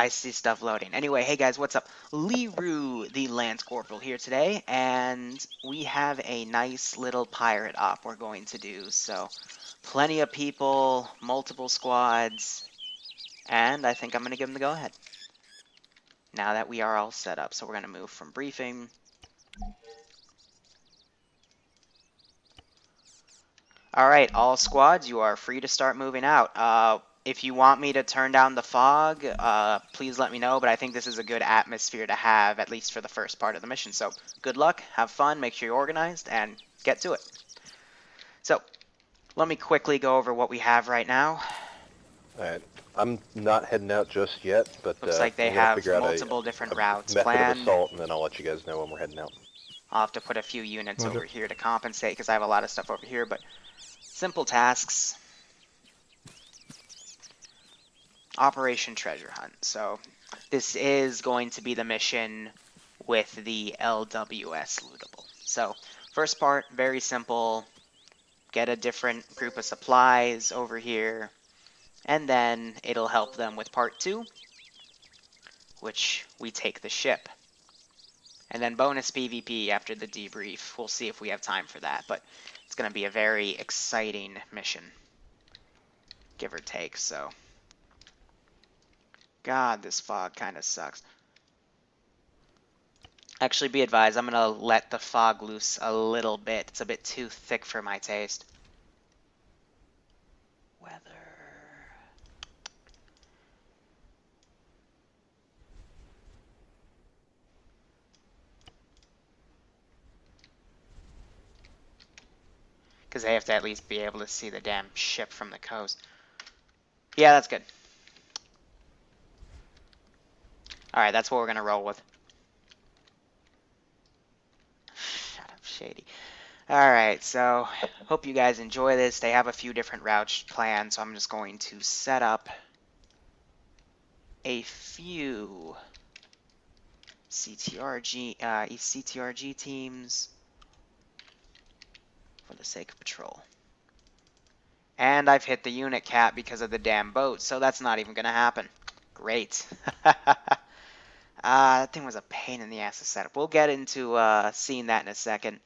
I see stuff loading. Anyway, hey guys, what's up? Leroy, the Lance Corporal here today, and we have a nice little pirate op we're going to do. So, plenty of people, multiple squads, and I think I'm going to give them the go-ahead. Now that we are all set up, so we're going to move from briefing. Alright, all squads, you are free to start moving out. If you want me to turn down the fog, please let me know, but I think this is a good atmosphere to have, at least for the first part of the mission. So, good luck, have fun, make sure you're organized, and get to it. So, let me quickly go over what we have right now. Alright, I'm not heading out just yet, but Looks like they I'm going to have figure out multiple different a routes method of planned. assault, and then I'll let you guys know when we're heading out. I'll have to put a few units Roger. over here to compensate, because I have a lot of stuff over here, but simple tasks. Operation Treasure Hunt. So this is going to be the mission with the LWS lootable. So first part, very simple. Get a different group of supplies over here, and then it'll help them with part 2, which we take the ship. And then bonus PvP after the debrief. We'll see if we have time for that, but it's going to be a very exciting mission, give or take. So God, this fog kind of sucks. Actually, be advised, I'm going to let the fog loose a little bit. It's a bit too thick for my taste. Weather. Because they have to at least be able to see the damn ship from the coast. Yeah, that's good. Alright, that's what we're going to roll with. Shut up, Shady. Alright, so hope you guys enjoy this. They have a few different routes planned, so I'm just going to set up a few CTRG teams for the sake of patrol. And I've hit the unit cap because of the damn boat, so that's not even going to happen. Great. That thing was a pain in the ass to set up. We'll get into seeing that in a second.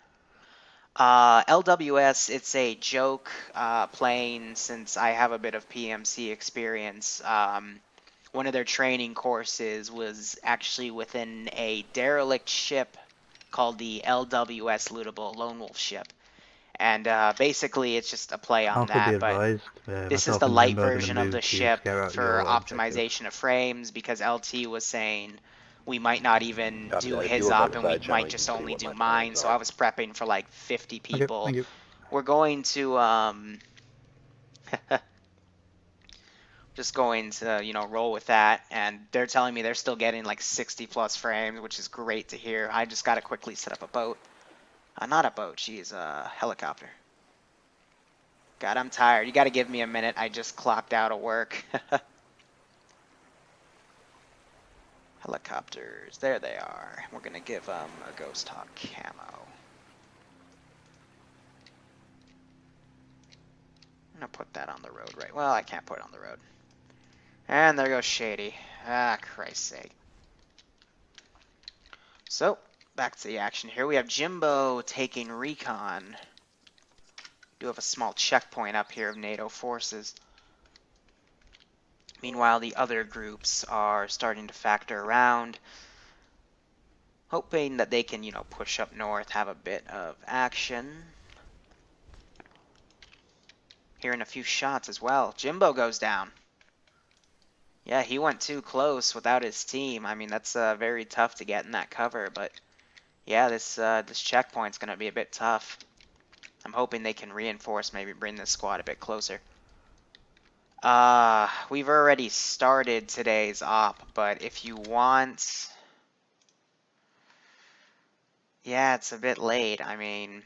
LWS, it's a joke plane since I have a bit of PMC experience. One of their training courses was actually within a derelict ship called the LWS Lootable Lone Wolf ship. And basically it's just a play on Also be that, but advised, this is myself the and light Limbo are going to version of the move to ship scare out for your objective. optimization of frames, because LT was saying we might not even Copy do that. If his you look on op the and we side channel, might you can just see only what do my mine, plans so are. I was prepping for like 50 Okay, people. thank you. We're going to just going to, you know, roll with that, and they're telling me they're still getting like 60 plus frames, which is great to hear. I just got to quickly set up a boat. Not a boat, geez, a helicopter. God, I'm tired. You got to give me a minute. I just clocked out of work. Helicopters, there they are. We're going to give them a Ghost Hawk camo. I'm going to put that on the road, right? Well, I can't put it on the road. And there goes Shady. Ah, Christ's sake. So, back to the action here. We have Jimbo taking recon. We do have a small checkpoint up here of NATO forces. Meanwhile, the other groups are starting to factor around, hoping that they can, you know, push up north, have a bit of action. Hearing a few shots as well. Jimbo goes down. Yeah, he went too close without his team. I mean, that's very tough to get in that cover, but yeah, this checkpoint's going to be a bit tough. I'm hoping they can reinforce, maybe bring this squad a bit closer. We've already started today's op, but if you want... Yeah, it's a bit late. I mean,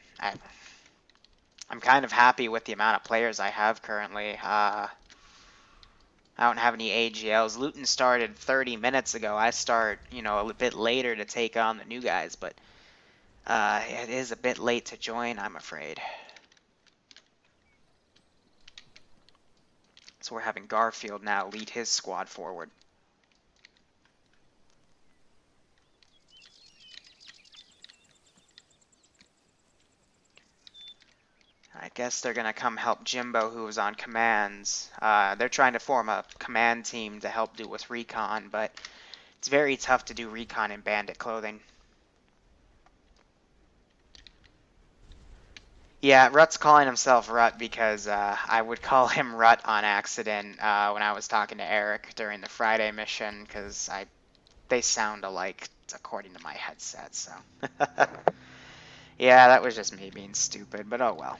I'm kind of happy with the amount of players I have currently. I don't have any AGLs. Luton started 30 minutes ago. I start, you know, a bit later to take on the new guys, but it is a bit late to join, I'm afraid. So we're having Garfield now lead his squad forward. I guess they're gonna come help Jimbo, who was on commands. They're trying to form a command team to help do with recon, but it's very tough to do recon in bandit clothing. Yeah, Rut's calling himself Rut because I would call him Rut on accident when I was talking to Eric during the Friday mission, because they sound alike according to my headset, so. Yeah, that was just me being stupid, but oh well.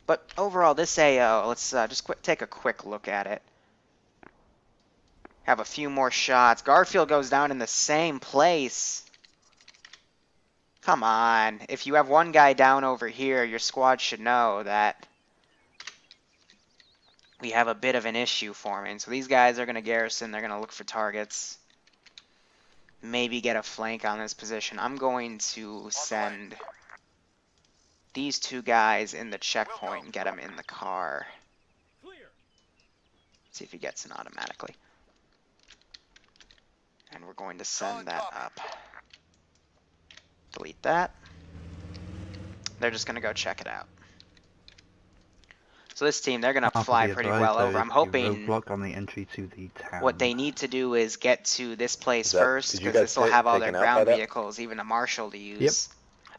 But overall, this AO, let's just take a quick look at it. Have a few more shots. Garfield goes down in the same place. Come on. If you have one guy down over here, your squad should know that we have a bit of an issue forming. So these guys are going to garrison. They're going to look for targets. Maybe get a flank on this position. I'm going to send these two guys in the checkpoint and get them in the car. See if he gets in automatically. And we're going to send that up. Delete that. They're just going to go check it out. So this team, they're going to fly pretty well over. I'm hoping roadblock on the entry to the town. What they need to do is get to this place first, because this will have all their ground vehicles, even a marshal to use. Yep.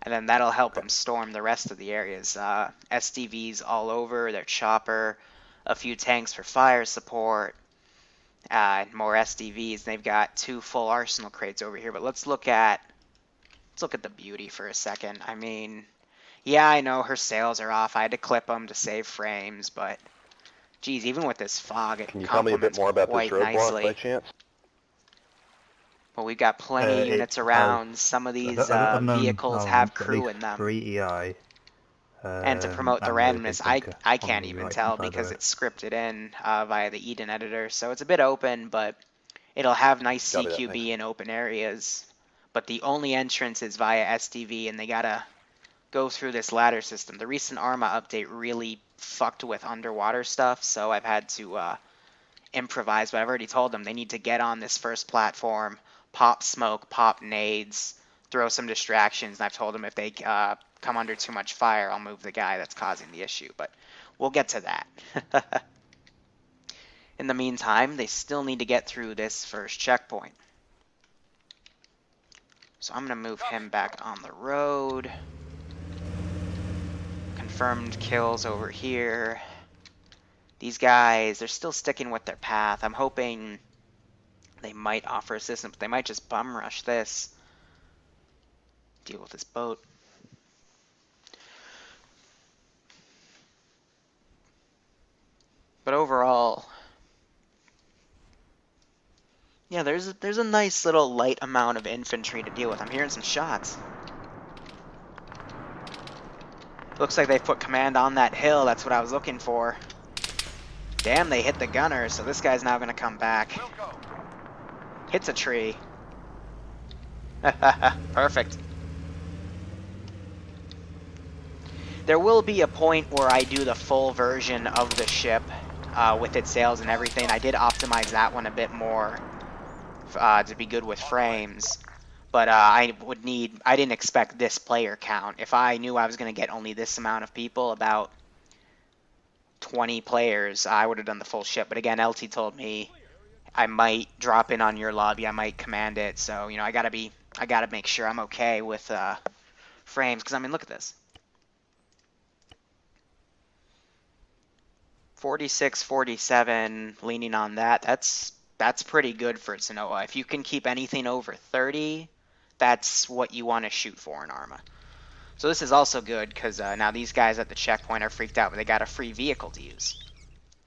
And then that'll help them storm the rest of the areas. SDVs all over, their chopper, a few tanks for fire support, more SDVs. They've got 2 full arsenal crates over here. But let's look at the beauty for a second. I mean, yeah, I know her sails are off. I had to clip them to save frames, but geez, even with this fog, it Can you tell me a bit more about this roadblock by chance? Well, we've got plenty of units around. Some of these vehicles have crew in them. 3 EI. And to promote the randomness, I can't even tell because it's scripted in via the Eden editor. So it's a bit open, but it'll have nice CQB in open areas. But the only entrance is via SDV, and they gotta go through this ladder system. The recent Arma update really fucked with underwater stuff, so I've had to improvise. But I've already told them they need to get on this first platform, pop smoke, pop nades, throw some distractions. And I've told them if they come under too much fire, I'll move the guy that's causing the issue. But we'll get to that. In the meantime, they still need to get through this first checkpoint. So I'm going to move him back on the road. Confirmed kills over here. These guys, they're still sticking with their path. I'm hoping they might offer assistance, but they might just bum rush this. Deal with this boat. But overall, yeah, there's a nice little light amount of infantry to deal with. I'm hearing some shots. Looks like they've put command on that hill. That's what I was looking for. Damn, they hit the gunner, so this guy's now going to come back. Hits a tree. Perfect. There will be a point where I do the full version of the ship with its sails and everything. I did optimize that one a bit more to be good with frames. But I didn't expect this player count. If I knew I was going to get only this amount of people, about 20 players, I would have done the full ship. But again, LT told me I might drop in on your lobby, I might command it. So, you know, I gotta make sure I'm okay with frames. Because, I mean, look at this. 46, 47, leaning on that. That's pretty good for Sanoa. If you can keep anything over 30... that's what you want to shoot for in Arma. So this is also good because now these guys at the checkpoint are freaked out, but they got a free vehicle to use.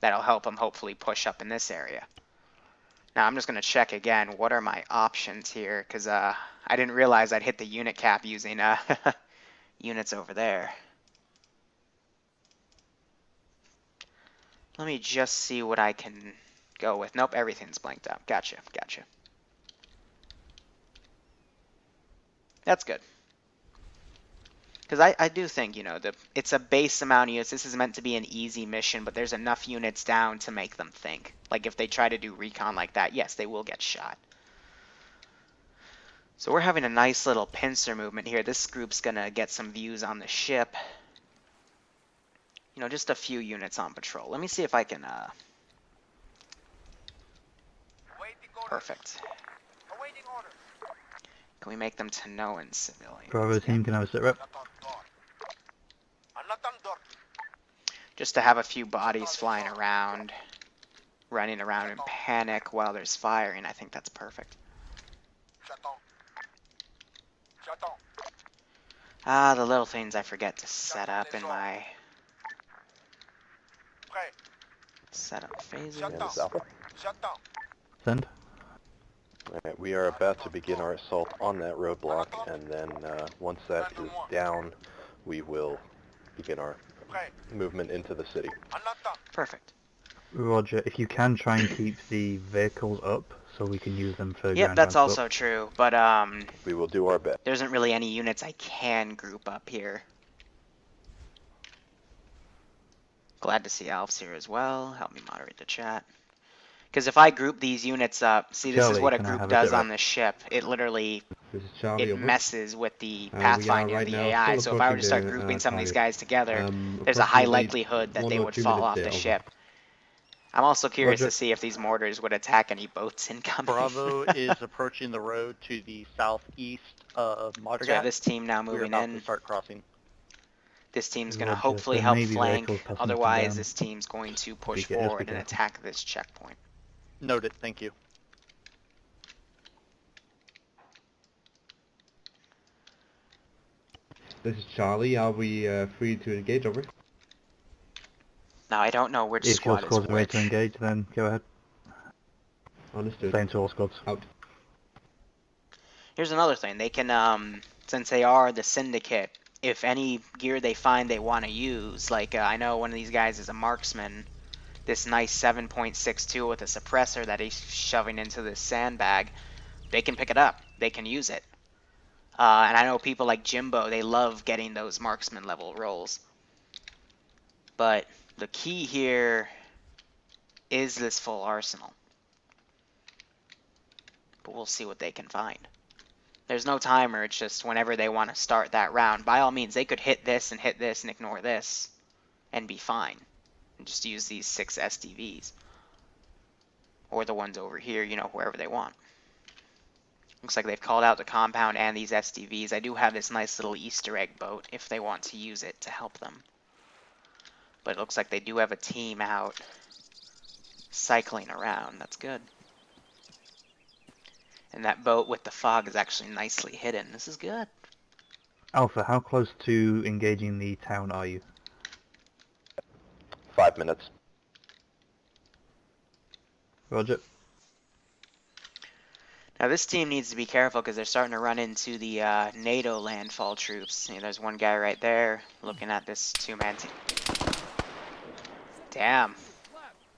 That'll help them hopefully push up in this area. Now I'm just going to check again. What are my options here? Because I didn't realize I'd hit the unit cap using units over there. Let me just see what I can go with. Nope, everything's blanked out. Gotcha. That's good. Because I do think, you know, it's a base amount of units. This is meant to be an easy mission, but there's enough units down to make them think. Like, if they try to do recon like that, yes, they will get shot. So we're having a nice little pincer movement here. This group's going to get some views on the ship. you know, just a few units on patrol. Let me see if I can, perfect. Can we make them Tanoan civilians? Bravo team, can I have a sit rep? Just to have a few bodies flying around, running around in panic while there's firing. I think that's perfect. Ah, the little things I forget to set up in my setup phases. And this Alpha. Send. Alright, we are about to begin our assault on that roadblock, and then once that is down, we will begin our movement into the city. Perfect. Roger, if you can try and keep the vehicles up so we can use them for Yep, ground that's transport. also true, but We will do our best. there isn't really any units I can group up here. Glad to see Alf's here as well. Help me moderate the chat. Because if I group these units up, see, this is Charlie, what a can I group have a does sit on rep? this ship. It literally, This is Charlie it over. messes with the We are pathfinding of right the now AI. still So if I were to approaching start the grouping some of these target. guys together, there's a high Approximately likelihood that 1 they or would 2 fall minutes off there, the over. ship. I'm also curious Roger. to see if these mortars would attack any boats incoming. Bravo is approaching the road to the southeast of So we have Modergat. this team now We're moving about in. to start crossing. This team's going to Roger, hopefully there help may be flank. vehicles passing up and Otherwise, down. this team's going to push Just be forward and careful. attack this checkpoint. Noted, thank you. This is Charlie. Are we free to engage? Over. Now, I don't know which If your squad is squad's ready which. to engage, then go ahead. Understood. Same to all squads. Out. Here's another thing. They can, since they are the Syndicate, if any gear they find they want to use, like I know one of these guys is a marksman, this nice 7.62 with a suppressor that he's shoving into this sandbag, they can pick it up. They can use it. And I know people like Jimbo, they love getting those marksman level rolls. But the key here is this full arsenal. But we'll see what they can find. There's no timer, it's just whenever they want to start that round. By all means, they could hit this and ignore this and be fine. And just use these 6 SDVs. Or the ones over here, you know, wherever they want. Looks like they've called out the compound and these SDVs. I do have this nice little Easter egg boat if they want to use it to help them. But it looks like they do have a team out cycling around. That's good. And that boat with the fog is actually nicely hidden. This is good. Alpha, how close to engaging the town are you? 5 minutes. Roger. Now this team needs to be careful because they're starting to run into the NATO landfall troops. See, there's one guy right there looking at this 2-man team. Damn.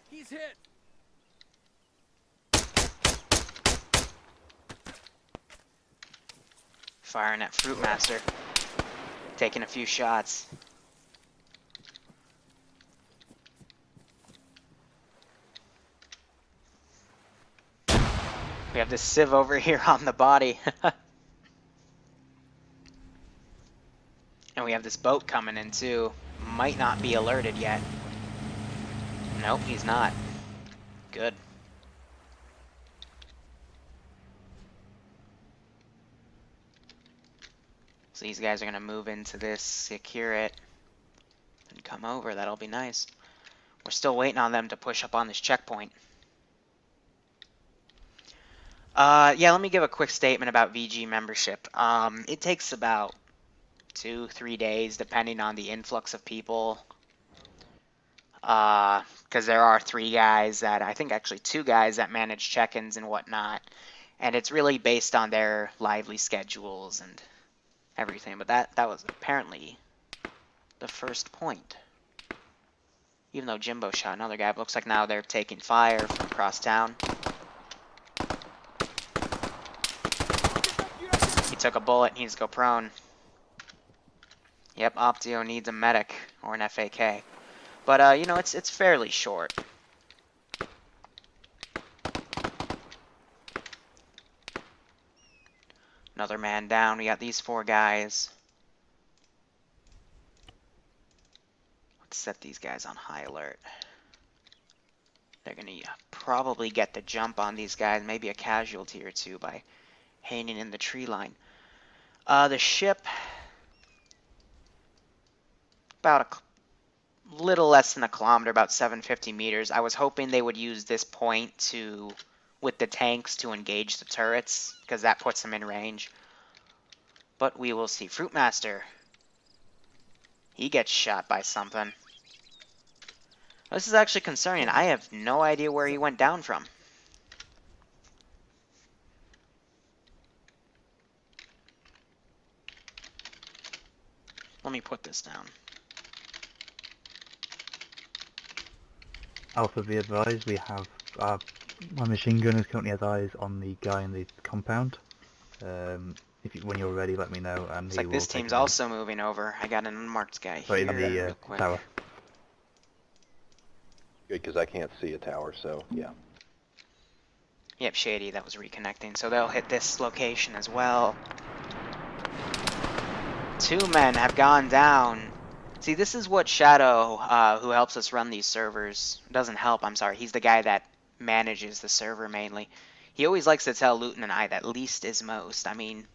He's hit. Firing at Fruitmaster. Taking a few shots. We have this Civ over here on the body. And we have this boat coming in too. Might not be alerted yet. Nope, he's not. Good. So these guys are going to move into this, secure it, and come over. That'll be nice. We're still waiting on them to push up on this checkpoint. Yeah, let me give a quick statement about VG membership. It takes about 2-3 days, depending on the influx of people. Because there are 3 guys that, I think actually 2 guys that manage check-ins and whatnot. And it's really based on their lively schedules and everything. But that was apparently the first point. Even though Jimbo shot another guy, it looks like now they're taking fire from across town. He took a bullet and he needs to go prone. Yep, Optio needs a medic or an FAK. But, you know, it's fairly short. Another man down. We got these 4 guys. Let's set these guys on high alert. They're going to probably get the jump on these guys, maybe a casualty or two by hanging in the tree line. The ship, about a little less than a kilometer, about 750 meters. I was hoping they would use this point to, with the tanks, to engage the turrets, because that puts them in range. But we will see. Fruitmaster, he gets shot by something. This is actually concerning. I have no idea where he went down from. Let me put this down. Alpha, be advised, we have my machine gunner currently has eyes on the guy in the compound. When you're ready, let me know, and It's he like will this take team's him in. also moving over. I got an unmarked guy Sorry, here, in the real quick. tower. Good, because I can't see a tower, so yeah. Yep, Shady, that was reconnecting. So they'll hit this location as well. 2 men have gone down. See, this is what Shadow, who helps us run these servers, doesn't help, I'm sorry. He's the guy that manages the server mainly. He always likes to tell Luton and I that least is most. I mean,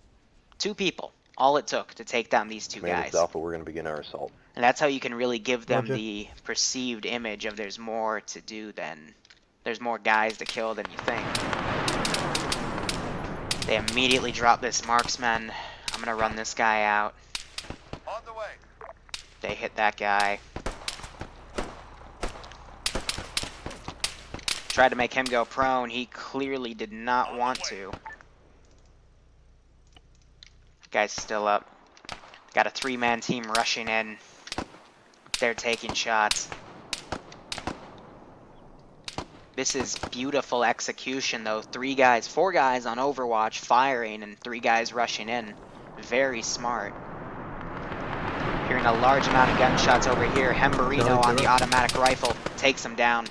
2 people, all it took to take down these 2 Command, guys. this is Alpha, we're going to begin our assault. And that's how you can really give them Roger. the perceived image of there's more to do than, there's more guys to kill than you think. They immediately drop this marksman. I'm gonna run this guy out. On the way. They hit that guy. Tried to make him go prone. He clearly did not want to. Guy's still up. Got a 3-man team rushing in. They're taking shots. This is beautiful execution though. 4 guys on Overwatch firing and 3 guys rushing in. Very smart. Hearing a large amount of gunshots over here. Hemberino on the automatic rifle takes him down.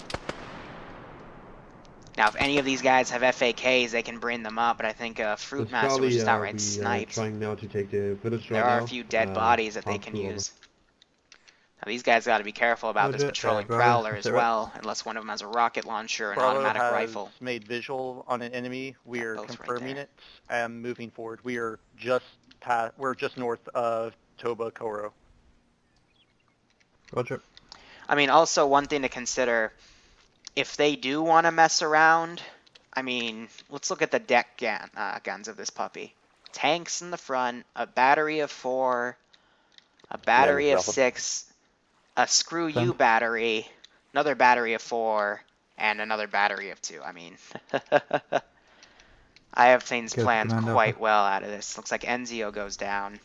Now if any of these guys have FAKs, they can bring them up, but I think Fruitmaster was just outright sniped. Trying now to take the village There right are now. a few dead bodies that they can Harmful use. Now these guys got to be careful about this Roger, patrolling Bravo, prowler is as that right? well, unless one of them has a rocket launcher or an Bravo automatic has rifle. made visual on an enemy. We Yeah, are both right confirming there. it and moving forward. We are just we're just north of Toba Koro. Roger. I mean, also one thing to consider, if they do want to mess around, I mean, let's look at the deck guns of this puppy. Tanks in the front, a battery of 4, a battery of Alpha. 6, a screw you Send. battery, another battery of 4, and another battery of 2. I mean, I have things Go, planned Command quite Alpha. well out of this. Looks like Enzio goes down.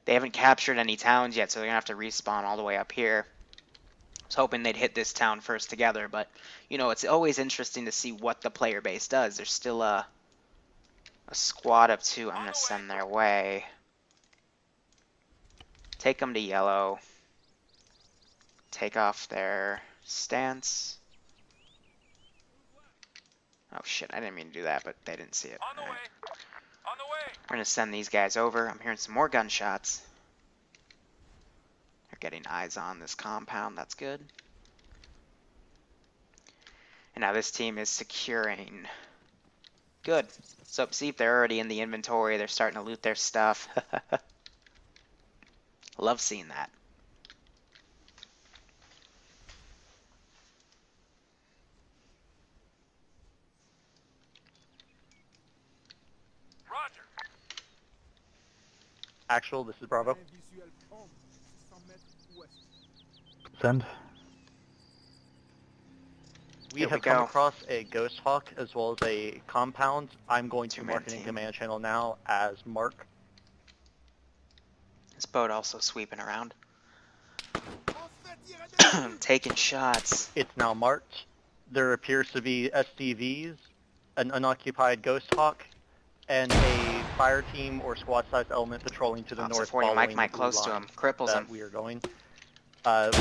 They haven't captured any towns yet, so they're going to have to respawn all the way up here. I was hoping they'd hit this town first together, but, you know, it's always interesting to see what the player base does. There's still a squad of 2 I'm going to send their way. Take them to yellow. Take off their stance. Oh shit, I didn't mean to do that, but they didn't see it. On the way. On the way. We're going to send these guys over. I'm hearing some more gunshots. They're getting eyes on this compound. That's good. And now this team is securing. Good. So see if they're already in the inventory. They're starting to loot their stuff. Love seeing that. Roger. Actual, this is Bravo. Send. We Here we have come go. across a Ghost Hawk as well as a compound. I'm going to 2-man mark it in team. command channel now as Mark. This boat also sweeping around. Taking shots. It's now marked. There appears to be SCVs, an unoccupied Ghost Hawk, and a fire team or squad-sized element patrolling to the Officer north 40 following Mike the close to line him. Cripples that him. we are going. I'm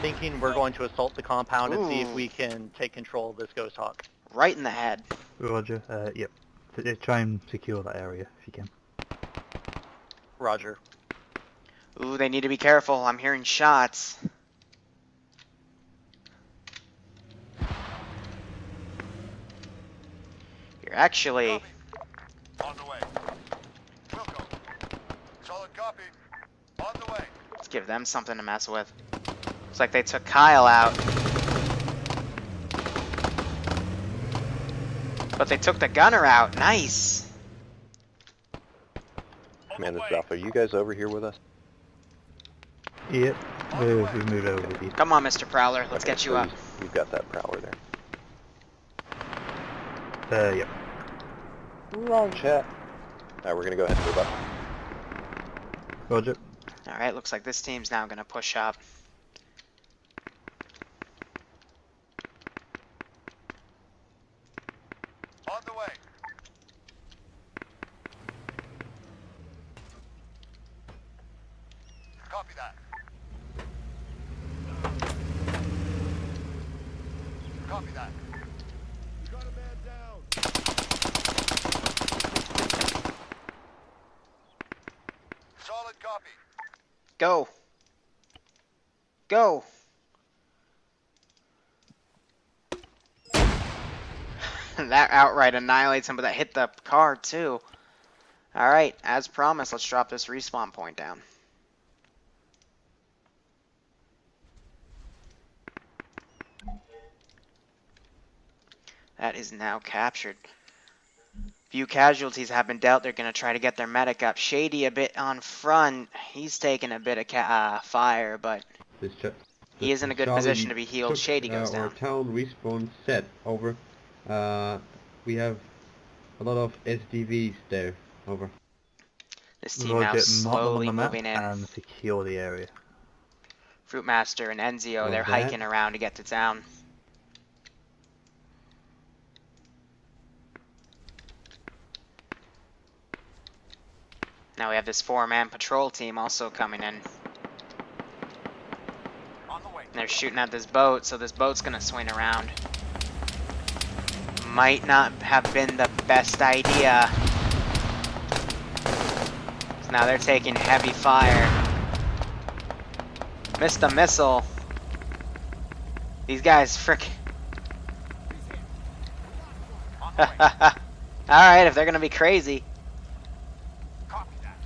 thinking we're going to assault the compound and see if Ooh. we can take control of this Ghost Hawk. Right in the head. Roger. Yep. Try and secure that area if you can. Roger. Ooh, they need to be careful. I'm hearing shots. You're actually... Copy. On the way. Wilco. Solid copy. On the way. Let's give them something to mess with. Looks like they took Kyle out. But they took the gunner out. Nice. Man, this is Alpha. Are you guys over here with us? Yep. We've moved over with you. Come on, Mr. Prowler. Let's Okay, get you so up. You've got that prowler there. Yep. Wrong chat. Alright, we're gonna go ahead and move up. Roger. Alright, looks like this team's now going to push up. On the way. Copy that. Copy that. We got a man down. Solid copy. Go. Go. That outright annihilates him, but that hit the car too. Alright, as promised, let's drop this respawn point down. That is now captured. Few casualties have been dealt. They're going to try to get their medic up. Shady a bit on front. He's taking a bit of fire, but he is in a good position to be healed. Shady goes Our down. town respawn set, over. We have a lot of SDVs there, over. This team now Roger, mark them on slowly the map moving in. and secure the area. Fruitmaster and Enzio, Love they're that. hiking around to get to town. Now we have this 4-man patrol team also coming in. On the way. And they're shooting at this boat, so this boat's gonna swing around. Might not have been the best idea. So now they're taking heavy fire. Missed a missile. These guys frick. On the way. Alright, if they're gonna be crazy. Copy that.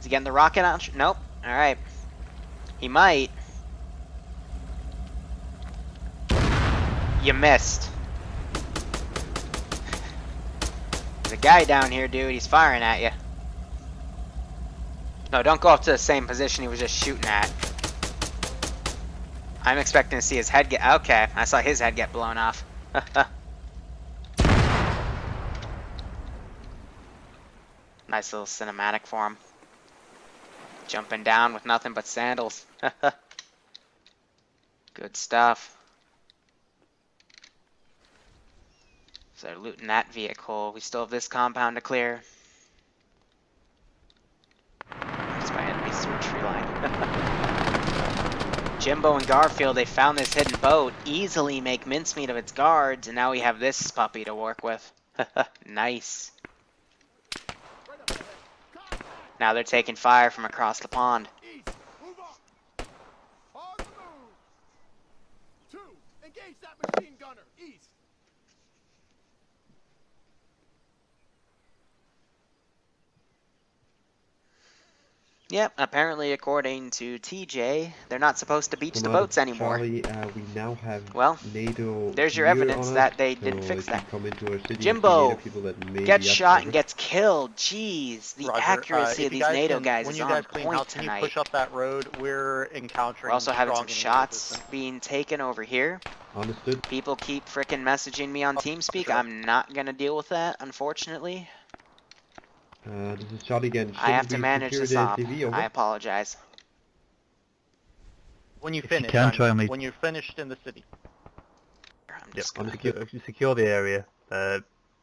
Is he getting the rocket launcher? Nope. Alright. He might. You missed. There's a guy down here, dude. He's firing at you. No, don't go up to the same position he was just shooting at. I'm expecting to see his head get... Okay, I saw his head get blown off. Nice little cinematic for him. Jumping down with nothing but sandals. Good stuff. So they're looting that vehicle. We still have this compound to clear. That's my enemy sewer tree line. Jimbo and Garfield, they found this hidden boat. Easily make mincemeat of its guards, and now we have this puppy to work with. Nice. Now they're taking fire from across the pond. East. Move on. On the move. 2. Engage that machine gunner. East. Yep, apparently according to TJ, they're not supposed to beach the Come on, boats anymore. Charlie, we now have Well, NATO there's your gear evidence on that us, they so didn't fix if you that. come into our city and see Jimbo NATO people that may gets be up shot over. and gets killed. Jeez, the Roger. accuracy If of you these guys NATO can- guys when is you on guys clean point house, can you tonight. push up that road? We're encountering We're also having strong some enemy shots resistance. being taken over here. Understood. People keep frickin' messaging me on TeamSpeak. sure. I'm not gonna deal with that, unfortunately. This is Charlie again. I have Shouldn't to we manage secure this the op. SDV, over? I apologize. When you If you finish, can, try and leave. when you're finished in the city. I'm Yep, just gonna... secure the area.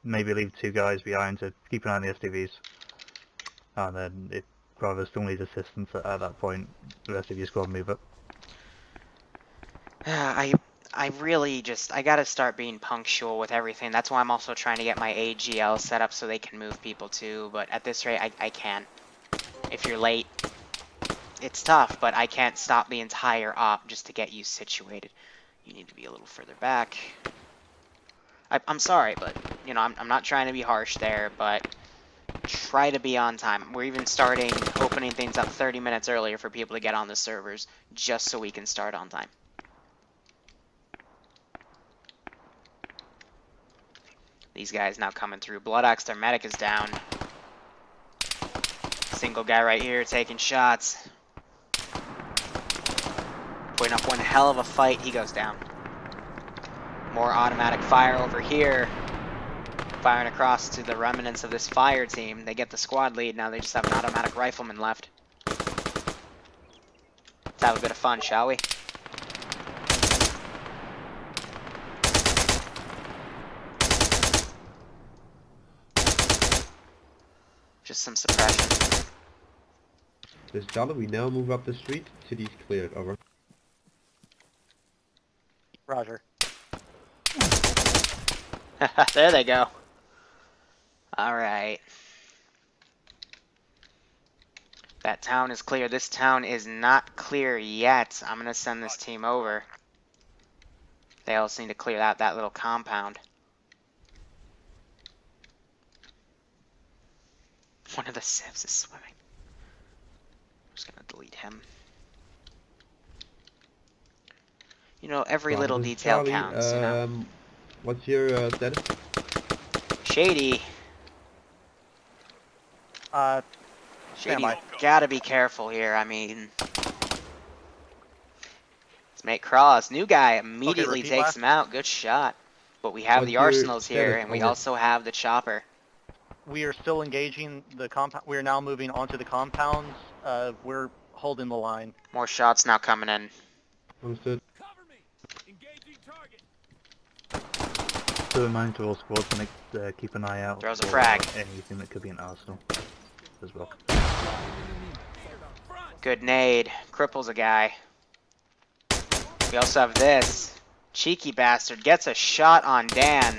Maybe leave 2 guys behind to keep an eye on the SDVs. And then if Bravo still needs assistance at that point, the rest of your squad move up. I really just... I gotta start being punctual with everything. That's why I'm also trying to get my AGL set up so they can move people too. But at this rate, I can't. if you're late. It's tough, but I can't stop the entire op just to get you situated. You need to be a little further back. I'm sorry, but, you know, I'm not trying to be harsh there, but try to be on time. We're even opening things up 30 minutes earlier for people to get on the servers, just so we can start on time. These guys now coming through. Blood Axe, their medic is down. Single guy right here taking shots. Putting up one hell of a fight. He goes down. More automatic fire over here. Firing across to the remnants of this fire team. They get the squad lead. Now they just have an automatic rifleman left. Let's have a bit of fun, shall we? Just some suppression. This is Charlie, we now move up the street. City's cleared, over. Roger. There they go. Alright. That town is clear. This town is not clear yet. I'm going to send this team over. They also need to clear out that little compound. One of the civs is swimming. I'm just going to delete him. You know, every little This is detail Charlie, counts, you know. What's your status? Shady. Shady, Standby. gotta be careful here. I mean, let's make cross. New guy immediately repeat takes last. him out. Good shot. But we have What's the your arsenals here, status? and we Over. also have the chopper. We are still engaging the compound. We are now moving onto the compounds. We're holding the line. More shots now coming in. Understood. Cover me. Engaging target. So remind to all squads to keep an eye out Throws a for frag. anything that could be an arsenal as well. Good nade. Cripples a guy. We also have this. Cheeky bastard gets a shot on Dan.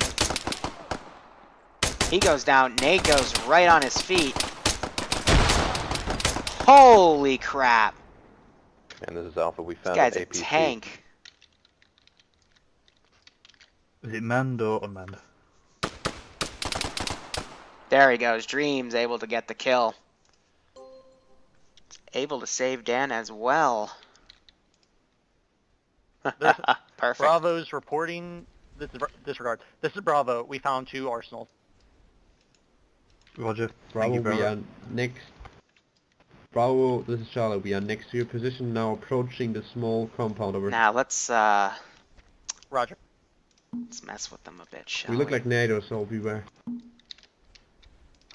He goes down. Nade goes right on his feet. Holy crap. And this is Alpha. We This found guy's an a APC. tank. Is it manned or unmanned? There he goes. Dreams able to get the kill. Able to save Dan as well. Perfect. Bravo's reporting. Disregard. This is Bravo. We found 2 arsenals. Roger. Bravo, Thank you, we Bravo. are next. Bravo, this is Charlie. We are next to your position, now approaching the small compound over. Now let's Roger. mess with them a bit, shall We look like NATO, so beware.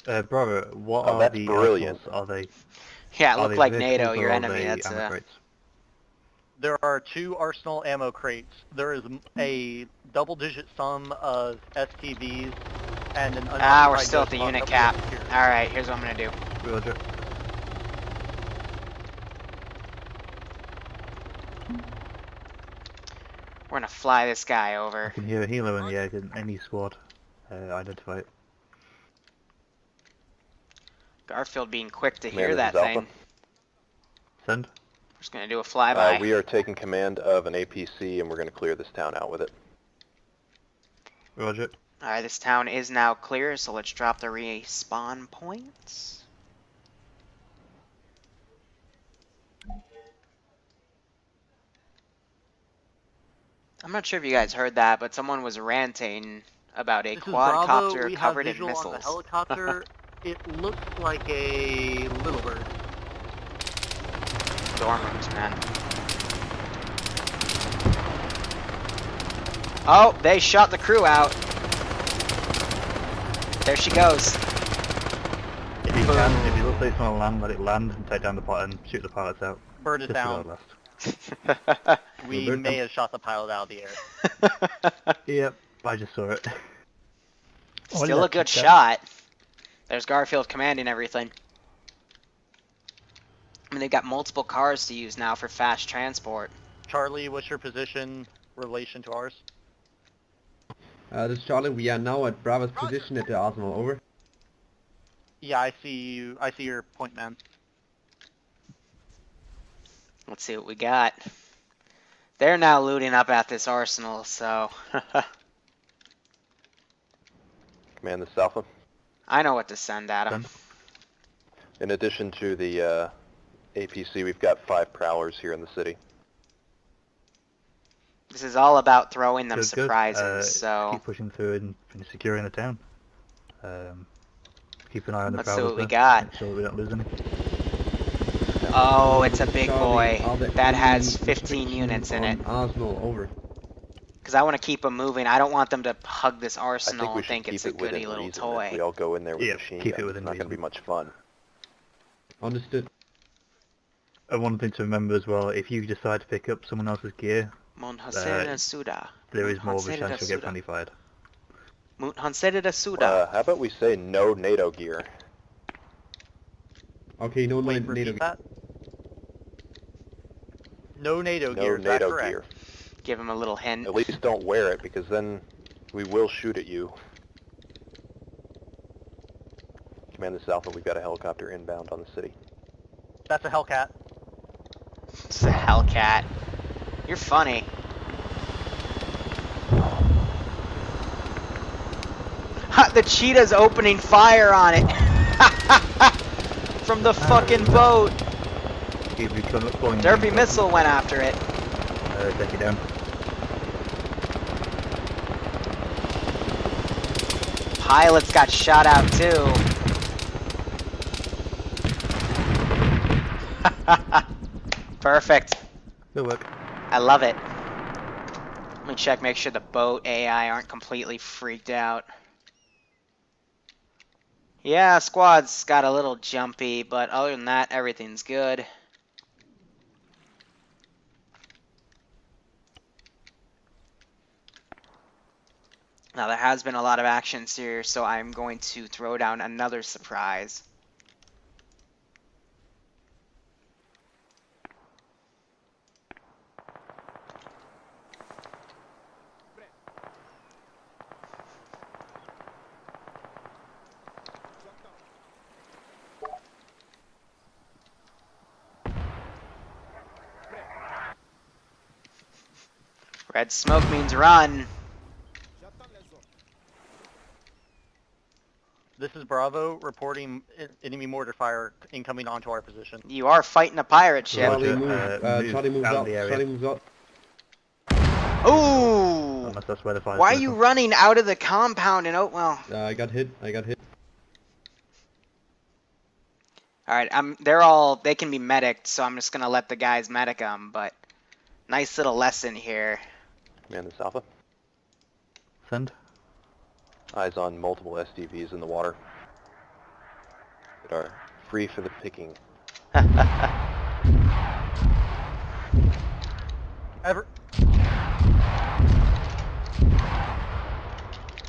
Bravo, what Oh, are that's the brilliant. arsenals? Are they? Yeah, it are looked they like vehicles NATO, your or are enemy. they That's ammo crates? There are 2 arsenal ammo crates. There is a double-digit sum of STVs and an unoccupied we're still at the ghost unit box cap. that we have secured. Alright, here's what I'm gonna do. Roger. We're gonna fly this guy I over. can hear a helo in the air. Can any squad identify it? Garfield being quick to Command, hear this that is thing. Alpha. Send. We're just gonna do a flyby. We are taking command of an APC, and we're going to clear this town out with it. Roger. Alright, this town is now clear, so let's drop the respawn points. I'm not sure if you guys heard that, but someone was ranting about a This is Bravo. quadcopter We have covered in visual on the missiles. helicopter. It looks like a little bird. Dorm rooms, man. Oh, they shot the crew out. There she goes. If you can, if you look like it's going to land, let it land and take down the pilot and shoot the pilots out. Bird is Just down. last. We Bird may down. have shot the pilot out of the air. Yep, I just saw it. Still a good shot. There's Garfield commanding everything. I mean, they've got multiple cars to use now for fast transport. Charlie, what's your position relation to ours? This is Charlie. We are now at Bravo's position at the arsenal. Over. Yeah, I see you. I see your point, man. Let's see what we got. They're now looting up at this arsenal, so Command this Alpha. I know what to send at them. Send. In addition to the APC, we've got 5 prowlers here in the city. This is all about throwing them Good, good. surprises, so Keep pushing through and securing the town. Keep an eye on the let's see prowlers what we there. got. Make sure we don't lose any. Oh, it's a big Charlie, boy are there that has any 15 restrictions units in it. on Arsenal, over. Because I want to keep them moving. I don't want them to hug this I arsenal think we and should think keep it's a it within goody little reason. toy. If we all go in there with Yeah, machine keep it guns, within it's not going to be reason. much fun. Understood. And one thing to remember as well, if you decide to pick up someone else's gear, Monhaserida Suda. there is more of a Monhaserida chance you'll get Suda. friendly fired. Monhaserida Suda. How about we say no NATO gear? Okay, no Wait, NATO. repeat that? No NATO No gear, is that NATO correct? gear. Give him a little hint. At least don't wear it, because then we will shoot at you. Command this Alpha, we've got a helicopter inbound on the city. That's a Hellcat. It's a Hellcat. You're funny. Ha, the cheetah's opening fire on it. From the fucking boat. Keep you going. Derpy missile went after it. Take it down. Pilots got shot out too. Perfect. Good work. I love it. Let me check, make sure the boat AI aren't completely freaked out. Yeah, squad's got a little jumpy, but other than that, everything's good. Now, there has been a lot of actions here, so I'm going to throw down another surprise. Red smoke means run. This is Bravo reporting enemy mortar fire incoming onto our position. You are fighting a pirate ship. Roger. Charlie moves out out. of the area. Charlie moves out. Ooh! Unless that's where the fire's Why are coming you from. running out of the compound in Oatwell? I got hit. Alright, they can be medicked, so I'm just gonna let the guys medic them, but nice little lesson here. Command this Alpha. Send. Eyes on multiple SDVs in the water that are free for the picking. Ever.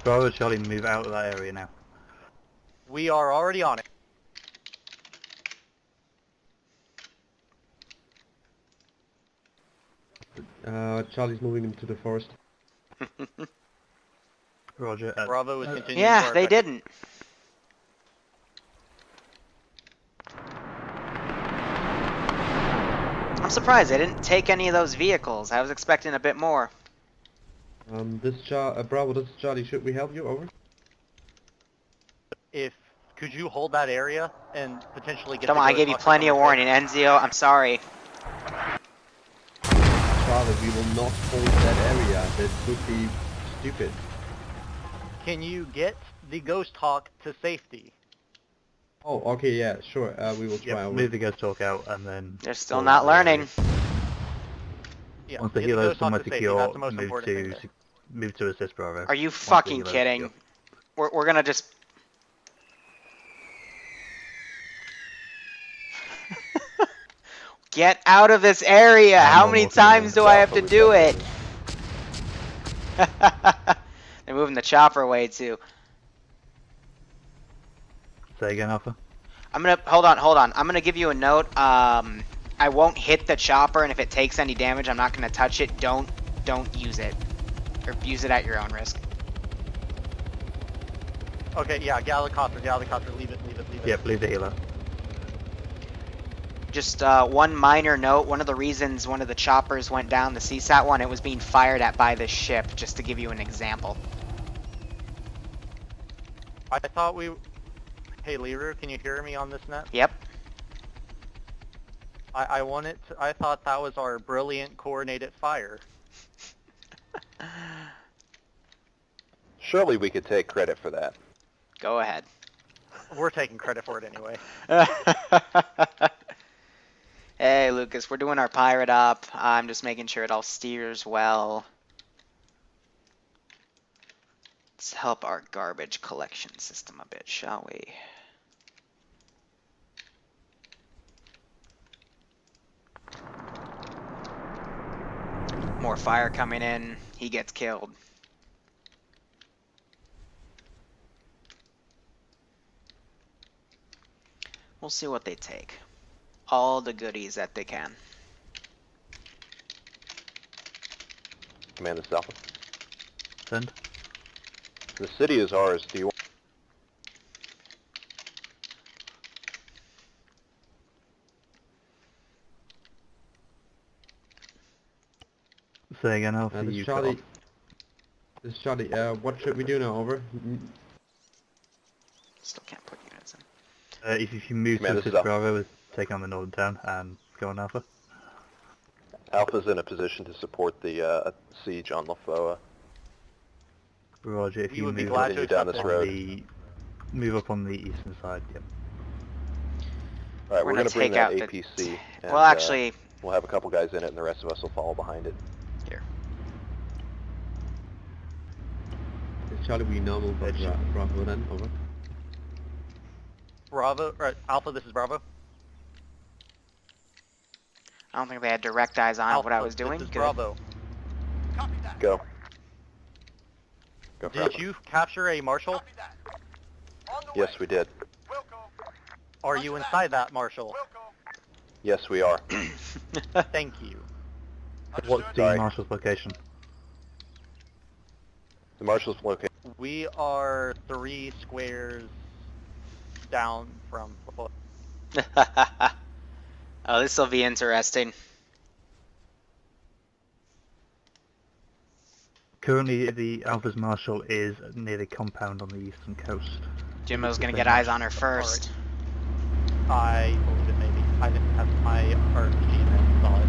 Bravo Charlie, move out of that area now. We are already on it. Charlie's moving into the forest. Roger. Bravo is continuing. to Yeah, our they objective. didn't. I'm surprised they didn't take any of those vehicles. I was expecting a bit more. Bravo, this is Charlie. Should we help you? Over. Could you hold that area and potentially get Come the on, I ghost gave you hawk plenty of on the warning. Enzio, I'm sorry. Charlie, we will not hold that area. That would be stupid. face? Can you get the ghost hawk to safety? Oh, okay, yeah, sure. We will try. Yeah, Over. move the ghost talk out and then... They're still hold not the area. learning. Yeah, Once the get healer is ghost hawk somewhere to safety. secure, That's the most important thing there. move to assist Bravo. Are you Once the fucking healer is kidding? secure. We're gonna just... Get out of this area! How many times do I have to do it? They're moving the chopper away too. Say again, Alpha. I'm gonna hold on. I'm gonna give you a note. I won't hit the chopper, and if it takes any damage, I'm not gonna touch it. Don't use it, or use it at your own risk. Okay, yeah, Gallicopter, leave it. Yep, leave the healer. Just one minor note, one of the reasons one of the choppers went down, the CSAT one, it was being fired at by this ship, just to give you an example. I thought we... Hey, Liru, can you hear me on this net? Yep. I thought that was our brilliant coordinated fire. Surely we could take credit for that. Go ahead. We're taking credit for it anyway. Hey, Lucas, we're doing our pirate up. I'm just making sure it all steers well. Let's help our garbage collection system a bit, shall we? More fire coming in. He gets killed. We'll see what they take. All the goodies that they can. Command this Alpha. Send. The city is ours. Do you want... Say again, Alpha. This is You Charlie. cut off. This is Charlie. What should we do now? Over. Still can't put units in. If you move Command, to this is the Alpha. Bravo, take on the northern town and go on Alpha. Alpha's in a position to support the siege on Lafoa. Roger, if We you would be move glad up to down accept this it. road. Move up on the eastern side, yep. Alright, We're we're gonna going to bring take that out the APC. And, Well, actually, we'll have a couple guys in it, and the rest of us will follow behind it. here. This is Charlie. We normal for Bravo then. Over. Bravo, or Alpha, this is Bravo. I don't think they had direct eyes on Alpha, what I was doing. This is Good. Bravo. Copy that. Go. Go for Did Alpha. you capture a marshal? Copy that. On the Yes, way. we did. Wilco. Are you inside that marshal? Wilco. Yes, we are. Thank you. What's the Sorry. marshal's location? The marshal's located. We are 3 squares down from... Oh, this will be interesting. Currently, the Alpha's marshal is near the compound on the eastern coast. Jimbo's gonna Same get eyes on her first. I believe it maybe. I didn't have my RPG and saw it.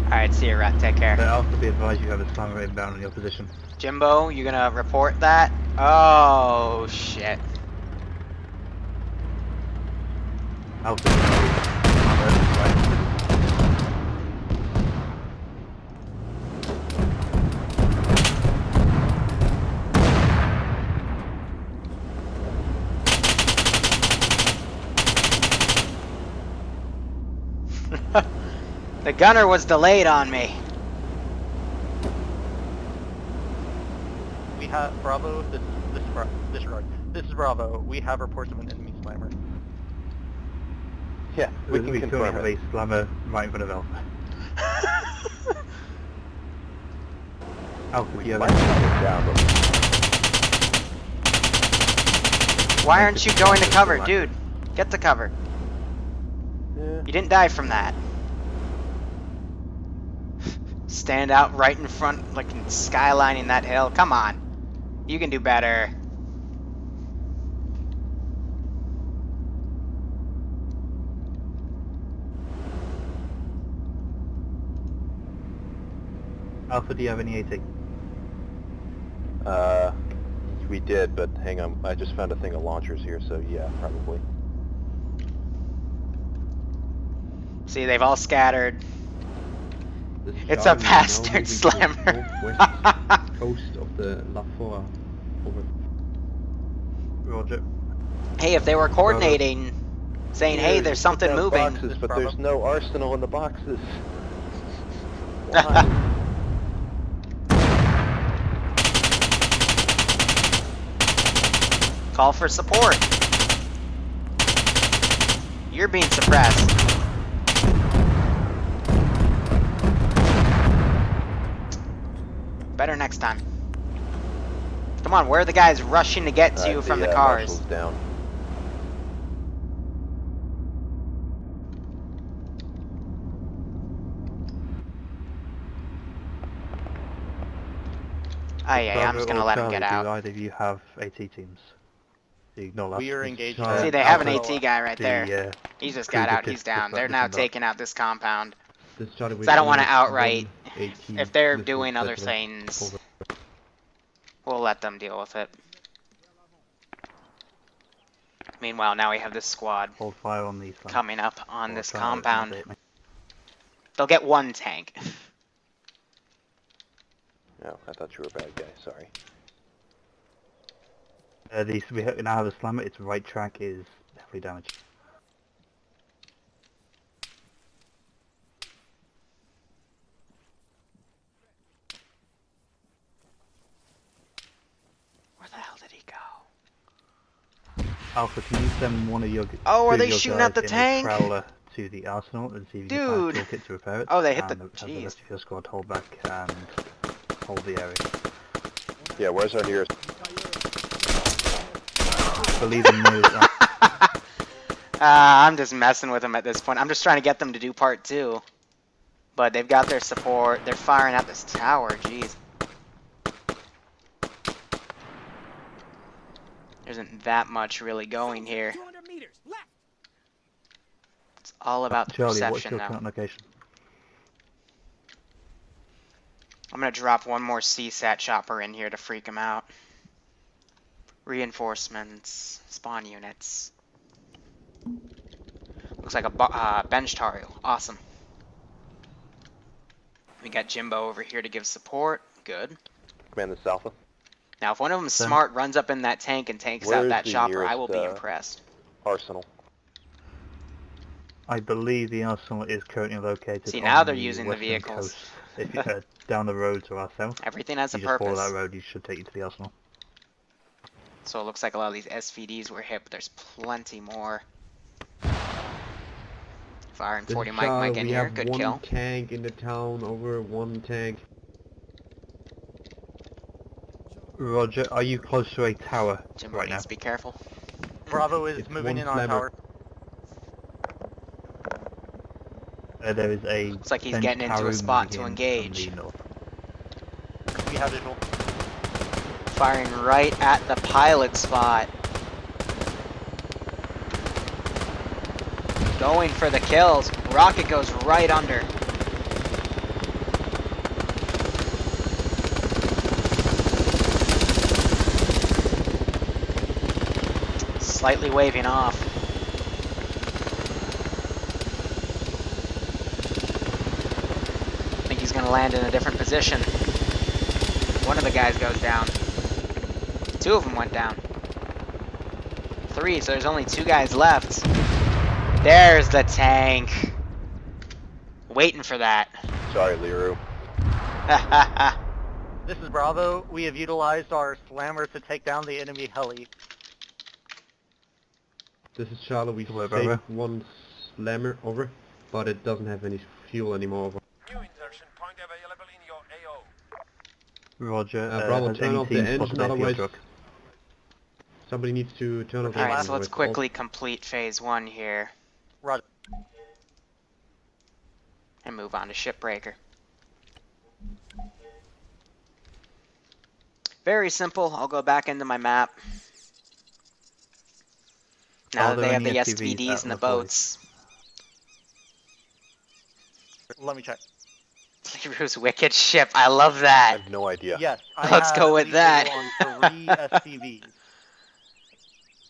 Alright, see you, Rat. Take care. But Alpha, be advised you have a slammer inbound on your position. Jimbo, you gonna report that? Oh, shit. Alpha, right. The gunner was delayed on me. We have Bravo. Disregard. This is Bravo. We have reports of an enemy slammer. Yeah, we can We currently confirm have it. a slammer right in front of Alpha. Alpha, do you have Might any... slow it down, but Why aren't you going to cover? Dude, get to cover. yeah. You didn't die from that. Stand out right in front, like skylining that hill. Come on. You can do better. Alpha, do you have any AT? We did, but hang on. I just found a thing of launchers here, so yeah, probably. See, they've all scattered. This is It's a Charlie. We are now bastard moving to the slammer. northwest coast of the Lafoa. Over. Roger. Hey, if they were coordinating, saying, Yeah, hey, you there's put something down moving. Boxes, but Bravo. there's no arsenal in the boxes. Why? Call for support. You're being suppressed. Better next time. Come on, where are the guys rushing to get to you from the cars? Marshal's down. I'm just gonna let him Charlie, get do out. either of you have AT teams? Do you ignore that? We are engaged. See, they have an Alpha. AT guy right there. The, He's just got out. He's down. They're now different taking out this compound. This Charlie So I don't want to with outright. 118 If they're missiles, doing other etc. things, Over. we'll let them deal with it. Meanwhile, now we have this squad hold fire on these. coming up on Or this try not to compound. hit me. They'll get one tank. No, I thought you were a bad guy. Sorry. We now have a slammer. Its right track is heavily damaged. Where the hell did he go? Alpha, can you send one of your Oh, are two of they your shooting guys at the in a tank? Prowler to the arsenal and see if you Dude. can find a toolkit to repair it? Oh, they hit and the- have the jeez. rest of your squad hold back and hold the area. Yeah, where's our nearest? Believe in me. I'm just messing with them at this point. I'm just trying to get them to do part 2. But they've got their support. They're firing at this tower. Jeez. There isn't that much really going here. 200 meters left. It's all about the Charlie, what's perception your now. current location? I'm gonna drop one more CSAT chopper in here to freak him out. Reinforcements, spawn units. Looks like a bench Tario. Awesome. We got Jimbo over here to give support. Good. Command this Alpha. Now, if one of them's Sam? smart, runs up in that tank and takes Where out is that the chopper, I will be nearest, impressed. Arsenal. I believe the arsenal is currently located. See, now on they're the using the western vehicles. coast. If you head down the road to our south, Everything has a you just follow purpose. that road. You should take you to the arsenal. So it looks like a lot of these SVDs were hit, but there's plenty more. Firing 40 Mike Mike in we here. have Good one kill. tank in the town, over one tank. Roger, are you close to a tower Jimbo right needs now? to be careful. Bravo is It's moving one in on slammer. tower. There is a. Looks like he's bench getting into a tower spot moving to in engage. From the north. We have visual. Firing right at the pilot spot. Going for the kills. Rocket goes right under. Slightly waving off. I think he's gonna land in a different position. One of the guys goes down. 2 of them went down. 3, so there's only 2 guys left. There's the tank. Waiting for that. Sorry, Liru. This is Bravo. We have utilized our slammer to take down the enemy heli. This is Charlie, we Over, saved over. one slammer, over, but it doesn't have any fuel anymore, over. New insertion point available in your AO. Roger. Bravo, has turn any off the team engine, spotted a fuel otherwise truck? somebody needs to turn off the Alright, engine. so let's otherwise quickly complete phase 1 here. Roger. And move on to Shipbreaker. Very simple. I'll go back into my map. Now Are that they there have the any SUVs SVDs out and the on the floor? boats. Let me check. Liru's wicked ship. I love I that. have no idea. Yes, I Let's have go with lead that. visual on 3 SCVs.